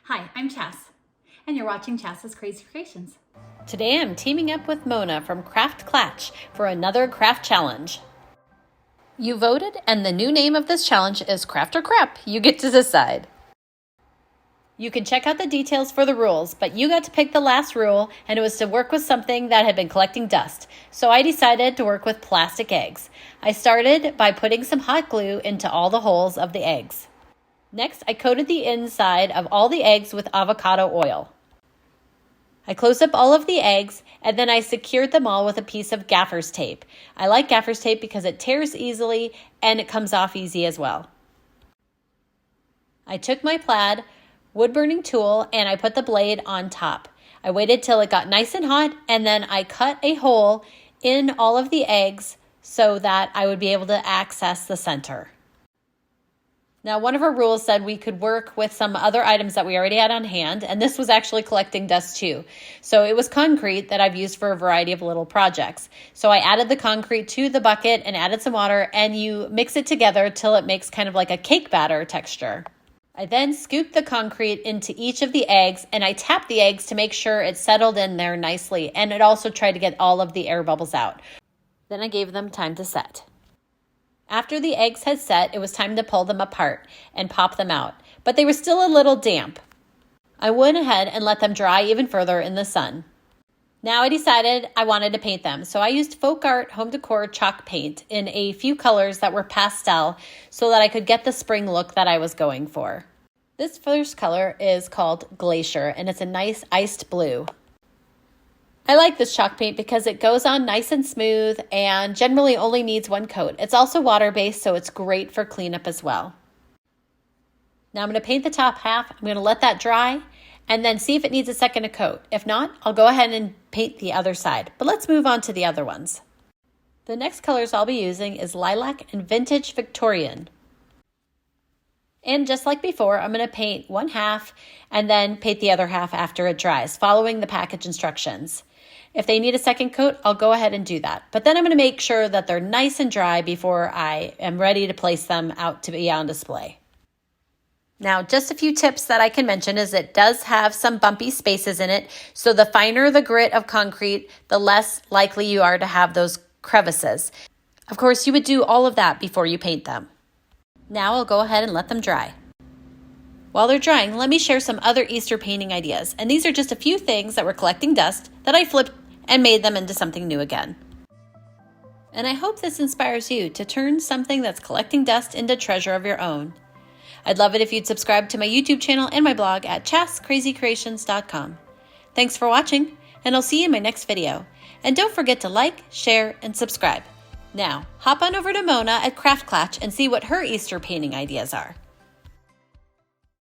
Hi, I'm Chas, and you're watching Chas's Crazy Creations. Today I'm teaming up with Mona from Craft Clatch for another craft challenge. You voted, and the new name of this challenge is Craft or Crap. You get to decide. You can check out the details for the rules, but you got to pick the last rule, and it was to work with something that had been collecting dust. So I decided to work with plastic eggs. I started by putting some hot glue into all the holes of the eggs. Next, I coated the inside of all the eggs with avocado oil. I closed up all of the eggs, and then I secured them all with a piece of gaffer's tape. I like gaffer's tape because it tears easily and it comes off easy as well. I took my plaid wood-burning tool and I put the blade on top. I waited till it got nice and hot, and then I cut a hole in all of the eggs so that I would be able to access the center. Now, one of our rules said we could work with some other items that we already had on hand, and this was actually collecting dust too. So it was concrete that I've used for a variety of little projects. So I added the concrete to the bucket and added some water, and you mix it together till it makes kind of like a cake batter texture. I then scooped the concrete into each of the eggs, and I tapped the eggs to make sure it settled in there nicely, and it also tried to get all of the air bubbles out. Then I gave them time to set. After the eggs had set, it was time to pull them apart and pop them out, but they were still a little damp. I went ahead and let them dry even further in the sun. Now I decided I wanted to paint them, so I used Folk Art Home Decor chalk paint in a few colors that were pastel so that I could get the spring look that I was going for. This first color is called Glacier, and it's a nice iced blue. I like this chalk paint because it goes on nice and smooth and generally only needs one coat. It's also water-based, so it's great for cleanup as well. Now I'm going to paint the top half. I'm going to let that dry and then see if it needs a second coat. If not, I'll go ahead and paint the other side. But let's move on to the other ones. The next colors I'll be using is Lilac and Vintage Victorian. And just like before, I'm going to paint one half and then paint the other half after it dries, following the package instructions. If they need a second coat, I'll go ahead and do that. But then I'm going to make sure that they're nice and dry before I am ready to place them out to be on display. Now, just a few tips that I can mention is it does have some bumpy spaces in it. So the finer the grit of concrete, the less likely you are to have those crevices. Of course, you would do all of that before you paint them. Now I'll go ahead and let them dry. While they're drying, let me share some other Easter painting ideas. And these are just a few things that were collecting dust that I flipped and made them into something new again. And I hope this inspires you to turn something that's collecting dust into treasure of your own. I'd love it if you'd subscribe to my YouTube channel and my blog at chascrazycreations.com. Thanks for watching, and I'll see you in my next video. And don't forget to like, share, and subscribe. Now, hop on over to Mona at Craft Clatch and see what her Easter painting ideas are.